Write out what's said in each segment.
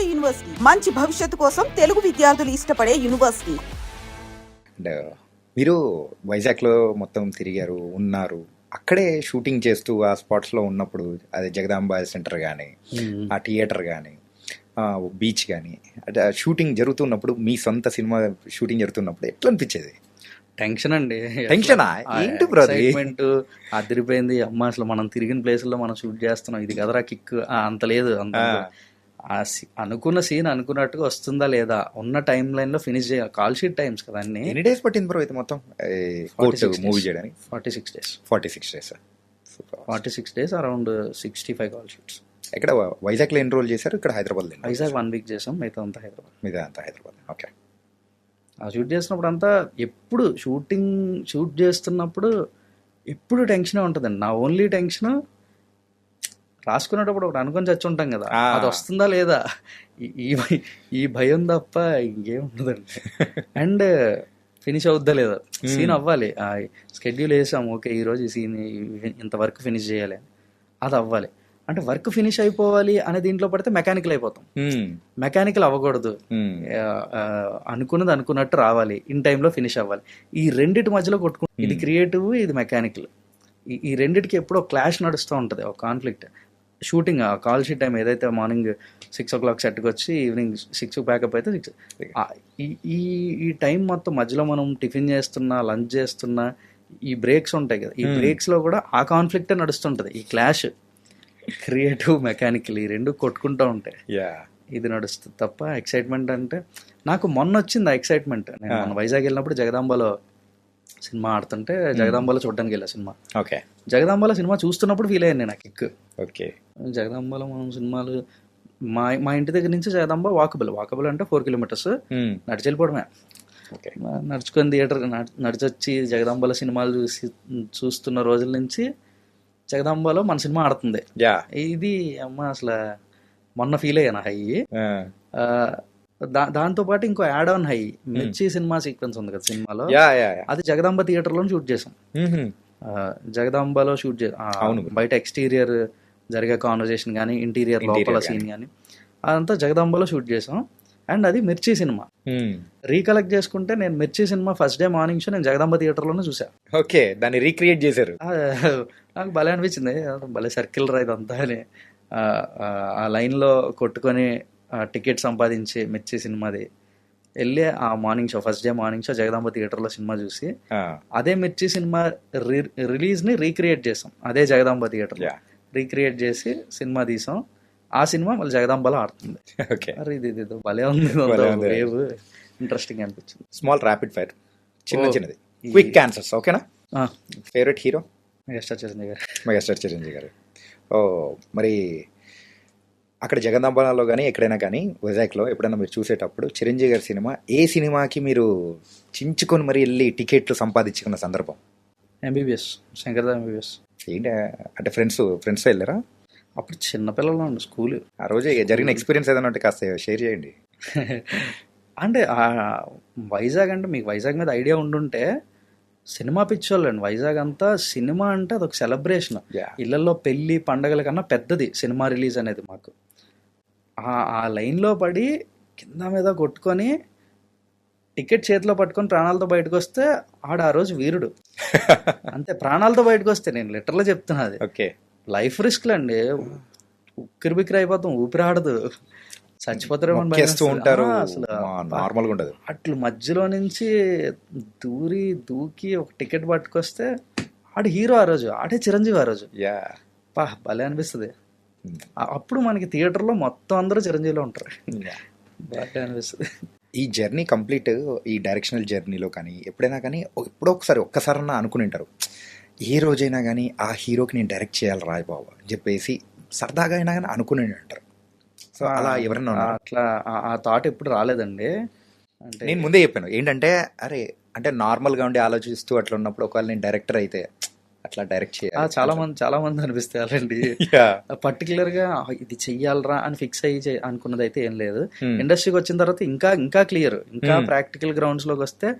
బాలబడి యూనివర్సిటీ మంచి భవిష్యత్తు కోసం తెలుగు విద్యార్థులు ఇష్టపడే యూనివర్సిటీ. అండ్ మీరు వైజాగ్లో మొత్తం తిరిగారు, ఉన్నారు, అక్కడే షూటింగ్ చేస్తూ ఆ స్పాట్స్లో ఉన్నప్పుడు అది జగదాంబ సెంటర్ కానీ, ఆ థియేటర్ కానీ, బీచ్ కానీ, అంటే షూటింగ్ జరుగుతున్నప్పుడు, మీ సొంత సినిమా షూటింగ్ జరుగుతున్నప్పుడు ఎట్లా అనిపించేది? టెన్షన్ అండి. టెన్షనా? ఏంటి బ్రో అది? ఎక్సైట్మెంట్ అదిరిపోయింది. అమ్మ అసలు మనం తిరిగిన ప్లేసుల్లో మనం షూట్ చేస్తున్నాం, ఇది కదరా కిక్. అంత లేదు, అంత అనుకున్న సీన్ అనుకున్నట్టుగా వస్తుందా లేదా, ఉన్న టైం లైన్ లో ఫినిష్ చేయాలి. కాల్ షీట్ టైమ్స్ కదా అన్ని. ఎన్ని డేస్ పట్టింది బ్రో ఇది మొత్తం మూవీ చేయడానికి? 46 days. 46 days. 46 days, around 65 call sheets. ఇక్కడ వైజాగ్లో ఎన్ని రోజులు చేశారు? ఇక్కడ హైదరాబాద్? వైజాగ్ 1 week చేసాం, మిగతా అంతా హైదరాబాద్. ఓకే. ఆ షూట్ చేసినప్పుడు అంతా ఎప్పుడు షూట్ చేస్తున్నప్పుడు ఎప్పుడు టెన్షనే ఉంటుందండి. నా ఓన్లీ టెన్షన్ రాసుకునేటప్పుడు ఒకటి అనుకొని చచ్చి ఉంటాం కదా, అది వస్తుందా లేదా, ఈ భయం తప్ప ఇంకేం ఉండదండి. అండ్ ఫినిష్ అవుద్దా లేదా, సీన్ అవ్వాలి. స్కెడ్యూల్ వేసాం, ఓకే ఈరోజు ఈ సీన్ ఇంత వర్క్ ఫినిష్ చేయాలి, అది అవ్వాలి. అంటే వర్క్ ఫినిష్ అయిపోవాలి అనే దీంట్లో పడితే మెకానికల్ అయిపోతాం. మెకానికల్ అవ్వకూడదు, అనుకున్నది అనుకున్నట్టు రావాలి, ఇన్ టైంలో ఫినిష్ అవ్వాలి. ఈ రెండిటి మధ్యలో కొట్టుకుంటు, ఇది క్రియేటివ్, ఇది మెకానికల్. ఈ రెండిటికి ఎప్పుడో క్లాష్ నడుస్తూ ఉంటుంది, ఒక conflict. Shooting call sheet time ఏదైతే మార్నింగ్ 6 o'clock సెట్కి వచ్చి ఈవినింగ్ 6 ప్యాకప్ అయితే 6. ఈ టైం మొత్తం మధ్యలో మనం టిఫిన్ చేస్తున్నా, లంచ్ చేస్తున్నా, ఈ బ్రేక్స్ ఉంటాయి కదా, ఈ బ్రేక్స్లో కూడా ఆ కాన్ఫ్లిక్టే నడుస్తుంటుంది. ఈ క్లాష్ క్రియేటివ్ మెకానికల్ ఈ రెండు కొట్టుకుంటూ ఉంటాయి. ఇది నడుస్తుంది తప్ప ఎక్సైట్మెంట్ అంటే నాకు మొన్న వచ్చింది ఆ ఎక్సైట్మెంట్. నేను మొన్న వైజాగ్ వెళ్ళినప్పుడు జగదాంబలో సినిమా ఆడుతుంటే, జగదాంబలో చూడడానికి వెళ్ళా సినిమా. ఓకే. జగదాంబలో సినిమా చూస్తున్నప్పుడు ఫీల్ అయ్యాను నేను, కిక్. ఓకే. జగదాంబలో మనం సినిమాలు, మా ఇంటి దగ్గర నుంచి జగదాంబ వాకబుల్ అంటే 4 kilometers, నడిచి వెళ్ళిపోవడమే. నడుచుకొని థియేటర్ నడిచొచ్చి జగదాంబలో సినిమాలు చూస్తున్న రోజుల నుంచి జగదాంబలో మన సినిమా ఆడుతుంది. ఇది అమ్మ అసలు మొన్న ఫీల్ అయ్యాను హై. దాంతో పాటు ఇంకో యాడ్ ఆన్ హై, మిర్చి సినిమా సీక్వెన్స్ ఉంది కదా సినిమాలో, అది జగదాంబ థియేటర్ లో షూట్ చేసాం. జగదాంబలో షూట్ చేసాం. బయట ఎక్స్టీరియర్ జరిగే కాన్వర్జేషన్ కానీ, ఇంటీరియర్ లోపల సీన్ కానీ, అదంతా జగదాంబలో షూట్ చేసాం. అండ్ అది మిర్చి సినిమా. రీకలెక్ట్ చేసుకుంటే, నేను మిర్చి cinema first day morning show నేను జగదాంబ థియేటర్ లోనే చూసా. ఓకే. దాన్ని రీక్రియేట్ చేశారు. నాకు భలే అనిపించింది, భలే సర్కిల్ రా ఇదంతా అని. ఆ లైన్ లో కొట్టుకొని టికెట్ సంపాదించి మిర్చి సినిమాది వెళ్ళి ఆ morning show, first day morning show Jagadamba theatre లో సినిమా చూసి, అదే మిర్చి సినిమా రిలీజ్ ని రీక్రియేట్ చేసాం. అదే జగదాంబ థియేటర్ లో రీక్రియేట్ చేసి సినిమా తీసాం. ఆ సినిమా మళ్ళీ జగదాంబలో ఆడుతుంది. అరే ఇది భలే ఉంది, ఇంట్రెస్టింగ్ అనిపించింది. స్మాల్ ర్యాపిడ్ ఫైర్, చిన్నది, క్విక్ ఆన్సర్స్. ఓకేనా? Favourite hero? మెగాస్టార్ చిరంజీవి గారు. మరి అక్కడ జగదాంబలో కానీ ఎక్కడైనా కానీ వైజాగ్లో ఎప్పుడైనా మీరు చూసేటప్పుడు చిరంజీవి గారి సినిమా, ఏ సినిమాకి మీరు చించుకొని మరి వెళ్ళి టికెట్లు సంపాదించుకున్న సందర్భం? MBBS, Shankardas MBBS. ఏంటి అంటే ఫ్రెండ్స్ వెళ్ళారా? అప్పుడు చిన్నపిల్లలు ఉండు, స్కూల్. ఆ రోజు జరిగిన ఎక్స్పీరియన్స్ ఏదైనా ఉంటే కాస్త షేర్ చేయండి. అంటే వైజాగ్ అంటే, మీకు వైజాగ్ మీద ఐడియా ఉండుంటే, సినిమా పిచ్చోళ్ళండి వైజాగ్ అంతా. సినిమా అంటే అదొక సెలబ్రేషన్. ఇళ్లలో పెళ్లి పండగల కన్నా పెద్దది సినిమా రిలీజ్ అనేది. మాకు ఆ లైన్లో పడి కింద మీద కొట్టుకొని టికెట్ చేతిలో పట్టుకొని ప్రాణాలతో బయటకు వస్తే ఆడ ఆ రోజు వీరుడు. అంతే, ప్రాణాలతో బయటకు వస్తే. నేను లిటరల్గా చెప్తున్నా, అది లైఫ్ రిస్క్లు అండి. ఉక్కిరి బిక్కిరి అయిపోతాం, ఊపిరి ఆడదు, చచ్చిపోతారేమో ఉంటారు. అసలు నార్మల్గా ఉండదు. అట్లు మధ్యలో నుంచి దూకి ఒక టికెట్ పట్టుకొస్తే ఆడు హీరో ఆ రోజు, ఆడే చిరంజీవి ఆ రోజు. భలే అనిపిస్తుంది. అప్పుడు మనకి థియేటర్లో మొత్తం అందరూ చిరంజీవిలో ఉంటారు. భలే అనిపిస్తుంది. ఈ జర్నీ కంప్లీట్, ఈ డైరెక్షనల్ జర్నీలో కానీ ఎప్పుడైనా కానీ ఒక్కసారన్నా అనుకుని ఉంటారు, ఏ రోజైనా కానీ ఆ హీరోకి నేను డైరెక్ట్ చేయాలి రాయ్ బాబు అని చెప్పేసి సరదాగా అయినా కానీ అనుకుని ఉంటారు. సో అలా ఎవరైనా అట్లా ఆ థాట్ ఎప్పుడు రాలేదండి. అంటే నేను ముందే చెప్పాను ఏంటంటే, అరే అంటే నార్మల్గా ఉండి ఆలోచిస్తూ అట్లా ఉన్నప్పుడు ఒకవేళ నేను డైరెక్టర్ అయితే అట్లా డైరెక్ట్ చేయాలి. చాలా మంది అనిపిస్తాయి అలాంటి. పర్టికులర్ గా ఇది చెయ్యాలరా అని ఫిక్స్ అయ్యి అనుకున్నది అయితే ఏం లేదు. ఇండస్ట్రీకి వచ్చిన తర్వాత ఇంకా క్లియర్, ఇంకా ప్రాక్టికల్ గ్రౌండ్స్ లోకి వస్తే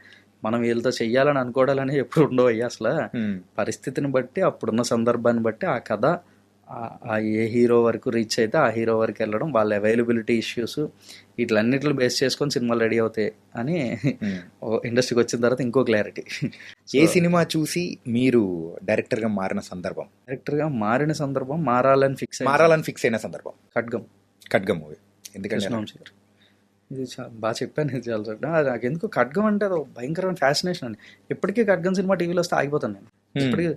మనం వీళ్ళతో చెయ్యాలని అనుకోవడాలని ఎప్పుడు ఉండవు అయ్యా. అసలు పరిస్థితిని బట్టి, అప్పుడున్న సందర్భాన్ని బట్టి, ఆ కథ ఆ ఏ హీరో వరకు రీచ్ అయితే ఆ హీరో వరకు వెళ్ళడం, వాళ్ళ అవైలబిలిటీ ఇష్యూస్ వీటిలన్నిటిని బేస్ చేసుకొని సినిమాలు రెడీ అవుతాయి అని ఇండస్ట్రీకి వచ్చిన తర్వాత ఇంకో క్లారిటీ. ఏ సినిమా చూసి మీరు డైరెక్టర్గా మారిన సందర్భం? డైరెక్టర్గా మారిన సందర్భం, మారాలని ఫిక్స్ అయిన సందర్భం ఖడ్గం మూవీ. ఎందుకంటే ఇది బాగా చెప్పాను, ఇది చాలా నాకు ఎందుకు ఖడ్గం అంటే అది భయంకరమైన ఫ్యాసినేషన్ అండి. ఇప్పటికీ ఖడ్గం సినిమా టీవీలో వస్తే ఆగిపోతాను నేను. ఇప్పటికీ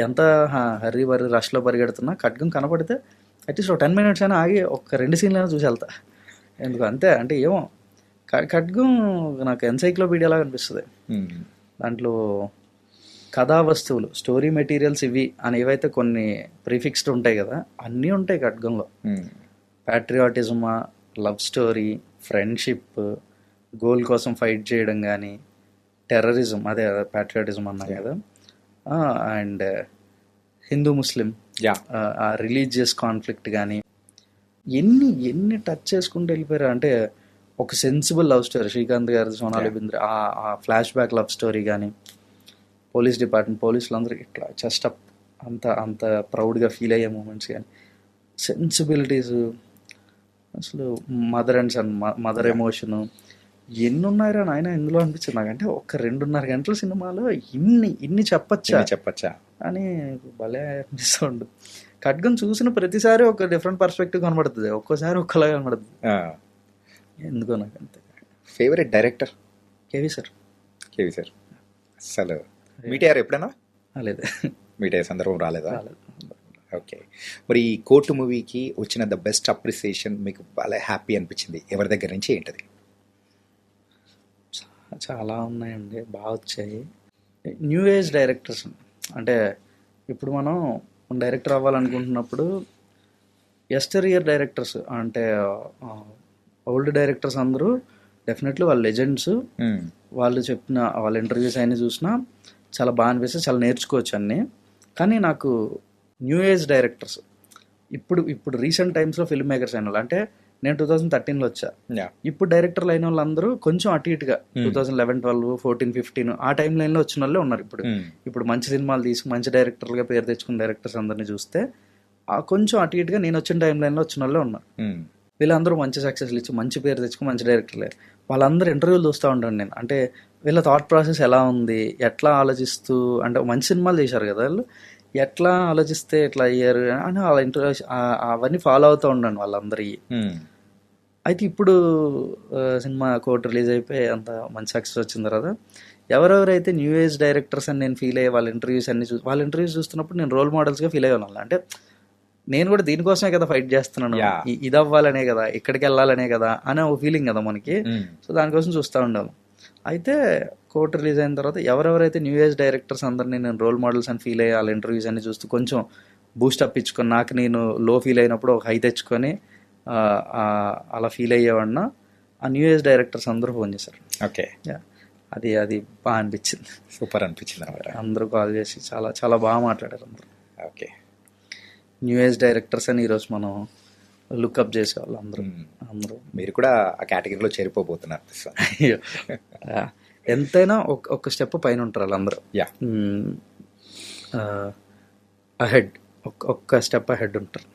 ఎంత హర్రీ బర్రీ రష్లో పరిగెడుతున్నా ఖడ్గం కనపడితే అట్లీస్ట్ ఒక 10 minutes అయినా ఆగి ఒక 2 సీన్లైనా చూసి వెళ్తా. ఎందుకు అంతే అంటే ఏమో ఖడ్గం నాకు ఎన్సైక్లోపీడియాలాగా అనిపిస్తుంది. దాంట్లో కథా వస్తువులు, స్టోరీ మెటీరియల్స్ ఇవి అని ఏవైతే కొన్ని ప్రీఫిక్స్డ్ ఉంటాయి కదా, అన్నీ ఉంటాయి ఖడ్గంలో. ప్యాట్రియాటిజమా, లవ్ స్టోరీ, ఫ్రెండ్షిప్, గోల్ కోసం ఫైట్ చేయడం కానీ, టెర్రరిజం, అదే ప్యాట్రియాటిజం అన్నా కదా, and Hindu Muslim religious conflict కానీ ఎన్ని టచ్ చేసుకుంటూ వెళ్ళిపోయారు అంటే, ఒక సెన్సిబుల్ లవ్ స్టోరీ శ్రీకాంత్ గారి, సోనాలి బింద్రే ఆ ఫ్లాష్ బ్యాక్ లవ్ స్టోరీ కానీ, పోలీస్ డిపార్ట్మెంట్, పోలీసులు అందరూ ఇట్లా జస్ట్ అప్ అంత ప్రౌడ్గా ఫీల్ అయ్యే మూమెంట్స్ కానీ, సెన్సిబిలిటీస్, అసలు mother and son, mother emotion ఎన్ని ఉన్నాయో నాయన ఇందులో అనిపించింది నాకంటే. ఒక 2.5 గంటల సినిమాలో ఇన్ని చెప్పచ్చా అని భలే అనిపిస్తుంది. ఖడ్గం చూసిన ప్రతిసారి ఒక డిఫరెంట్ పర్స్పెక్టివ్ కనబడుతుంది, ఒక్కోసారి ఒక్కలాగా కనబడుతుంది. ఎందుకో నాకు అంతే. Favourite director? KV sir. అసలు మీట్ అయ్యారు ఎప్పుడైనా? లేదు, మీట్ అయ్యే సందర్భం రాలేదా? ఓకే. మరి ఈ కోర్టు మూవీకి వచ్చిన ద బెస్ట్ అప్రిసియేషన్ మీకు బాగా హ్యాపీ అనిపించింది ఎవరి దగ్గర నుంచి, ఏంటది? చాలా ఉన్నాయండి, బాగా వచ్చాయి. న్యూ ఏజ్ డైరెక్టర్స్ అంటే ఇప్పుడు మనం డైరెక్టర్ అవ్వాలనుకుంటున్నప్పుడు ఎస్టర్ ఇయర్ డైరెక్టర్స్ అంటే ఓల్డ్ డైరెక్టర్స్ అందరూ డెఫినెట్లీ వాళ్ళు లెజెండ్స్. వాళ్ళు చెప్పిన వాళ్ళ ఇంటర్వ్యూస్ అయినా చూసినా చాలా బాగా అనిపిస్తే చాలా నేర్చుకోవచ్చు అన్నీ. కానీ నాకు న్యూ ఏజ్ డైరెక్టర్స్ ఇప్పుడు రీసెంట్ టైమ్స్లో ఫిల్మ్ మేకర్స్ అయిన వాళ్ళు, అంటే నేను 2013లో వచ్చా, ఇప్పుడు డైరెక్టర్లు అయిన వాళ్ళందరూ కొంచెం అటు ఇటుగా 2011, 12, 14, 15 ఆ టైం లైన్లో వచ్చిన వాళ్ళే ఉన్నారు. ఇప్పుడు మంచి సినిమాలు తీసుకు మంచి డైరెక్టర్లుగా పేరు తెచ్చుకున్న డైరెక్టర్స్ అందరినీ చూస్తే కొంచెం అటు ఇటుగా నేను వచ్చిన టైం లైన్లో వచ్చిన వాళ్ళే ఉన్నారు. వీళ్ళందరూ మంచి సక్సెస్లు ఇచ్చి మంచి పేరు తెచ్చుకుని మంచి డైరెక్టర్లే. వాళ్ళందరూ ఇంటర్వ్యూలు చూస్తూ ఉంటాను నేను. అంటే వీళ్ళ థాట్ ప్రాసెస్ ఎలా ఉంది, ఎట్లా ఆలోచిస్తూ, అంటే మంచి సినిమాలు చేశారు కదా వాళ్ళు, ఎట్లా ఆలోచిస్తే ఎట్లా అయ్యారు అని వాళ్ళ ఇంటర్వ్యూ అవన్నీ ఫాలో అవుతూ ఉన్నాను వాళ్ళందరి. అయితే ఇప్పుడు సినిమా కోర్టు రిలీజ్ అయిపోయి అంత మంచి సక్సెస్ వచ్చిన తర్వాత ఎవరెవరైతే న్యూ ఏజ్ డైరెక్టర్స్ అని నేను ఫీల్ అయ్యే వాళ్ళ ఇంటర్వ్యూస్ అన్ని వాళ్ళ ఇంటర్వ్యూస్ చూస్తున్నప్పుడు నేను రోల్ మోడల్స్గా ఫీల్ అయ్యాను. అంటే నేను కూడా దీనికోసమే కదా ఫైట్ చేస్తున్నాను, ఇది అవ్వాలనే కదా, ఇక్కడికి వెళ్ళాలనే కదా అనే ఒక ఫీలింగ్ కదా మనకి. సో దానికోసం చూస్తూ ఉండాలి. అయితే కోర్టు రిలీజ్ అయిన తర్వాత ఎవరెవరైతే న్యూ ఏజ్ డైరెక్టర్స్ అందరినీ నేను రోల్ మోడల్స్ అని ఫీల్ అయ్యి వాళ్ళ ఇంటర్వ్యూస్ అన్ని చూస్తూ కొంచెం బూస్టప్ ఇచ్చుకొని, నాకు నేను లో ఫీల్ అయినప్పుడు ఒక హై తెచ్చుకొని అలా ఫీల్ అయ్యేవాడిన ఆ న్యూ ఏజ్ డైరెక్టర్స్ అందరూ ఫోన్ చేశారు. ఓకే, అది బాగా అనిపించింది, సూపర్ అనిపించింది అనమాట. అందరూ కాల్ చేసి చాలా చాలా బాగా మాట్లాడారు అందరూ. ఓకే, న్యూ ఏజ్ డైరెక్టర్స్ అని ఈరోజు మనం లుక్అప్ చేసేవాళ్ళు అందరూ. మీరు కూడా ఆ కేటగిరీలో చేరిపోబోతున్నారు. అయ్యో, ఎంతైనా ఒక స్టెప్ పైన ఉంటారు వాళ్ళందరూ. అహెడ్, ఒక్క స్టెప్ అహెడ్ ఉంటారు.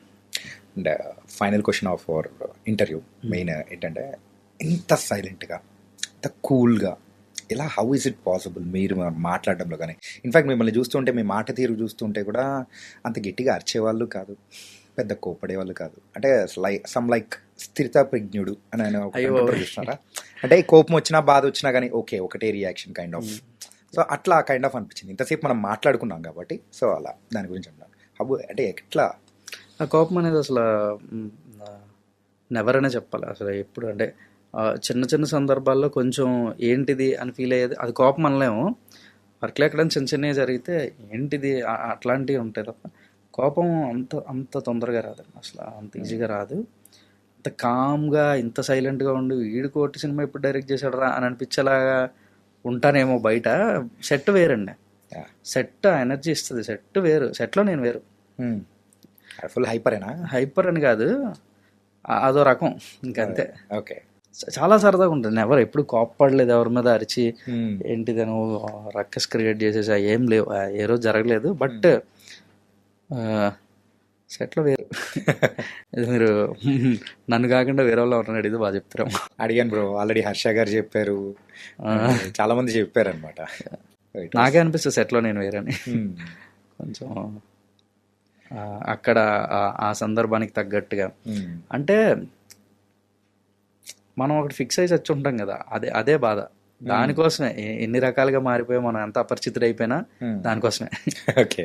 And final question of our interview main ఏంటంటే, ఇంత సైలెంట్గా, ఇంత కూల్గా ఇలా హౌ ఇస్ ఇట్ పాసిబుల్ మీరు మాట్లాడడంలో? కానీ ఇన్ఫ్యాక్ట్ మిమ్మల్ని చూస్తుంటే, మీ మాట తీరు చూస్తుంటే కూడా అంత గట్టిగా అరిచేవాళ్ళు కాదు, పెద్ద కోపడేవాళ్ళు కాదు. అంటే లైక్ స్థిరత ప్రజ్ఞుడు అని చూస్తున్నారా? అంటే కోపం వచ్చినా బాధ వచ్చినా కానీ ఓకే ఒకటే రియాక్షన్ కైండ్ ఆఫ్. సో అట్లా కైండ్ ఆఫ్ అనిపించింది. ఇంతసేపు మనం మాట్లాడుకున్నాం కాబట్టి, సో అలా దాని గురించి అన్నాను. హౌ అంటే ఎట్లా ఆ కోపం అనేది అసలు నెవర్ అనే చెప్పాలి. అసలు ఎప్పుడు అంటే చిన్న చిన్న సందర్భాల్లో కొంచెం ఏంటిది అని ఫీల్ అయ్యేది, అది కోపం అనలేము. వర్క్లో ఎక్కడ చిన్న చిన్నవి జరిగితే ఏంటిది అట్లాంటివి ఉంటాయి తప్ప కోపం అంత తొందరగా రాదండి, అసలు అంత ఈజీగా రాదు. అంత కామ్గా ఇంత సైలెంట్గా ఉండి వీడి కోటి సినిమా ఎప్పుడు డైరెక్ట్ చేశాడు రా అని అనిపించేలాగా ఉంటానేమో. బయట సెట్ వేరండి, సెట్ ఎనర్జీ ఇస్తుంది, సెట్ వేరు, సెట్లో నేను వేరు. ఫుల్ హైపర్ అని కాదు, అదో రకం ఇంకంతే. ఓకే, చాలా సరదాగా ఉంటుంది. ఎవరు ఎప్పుడు కోప్పడలేదు ఎవరి మీద అరిచి ఏంటిది నువ్వు రక్కస్ క్రియేట్ చేసేసా, ఏం లేవు, ఏ రోజు జరగలేదు. బట్ సెట్లో వేరు. ఇది మీరు నన్ను కాకుండా వేరే వాళ్ళు ఎవరైనా అడిగితే బాగా చెప్తారు. అడిగాను బ్రో, ఆల్రెడీ హర్ష గారు చెప్పారు, చాలా మంది చెప్పారు అనమాట. నాకే అనిపిస్తుంది సెట్లో నేను వేరని. కొంచెం అక్కడ ఆ సందర్భానికి తగ్గట్టుగా, అంటే మనం ఒకటి ఫిక్స్ అయి వచ్చి ఉంటాం కదా, అదే బాధ. దానికోసమే ఎన్ని రకాలుగా మారిపోయి మనం ఎంత అపరిచితుడు అయిపోయినా దానికోసమే. ఓకే.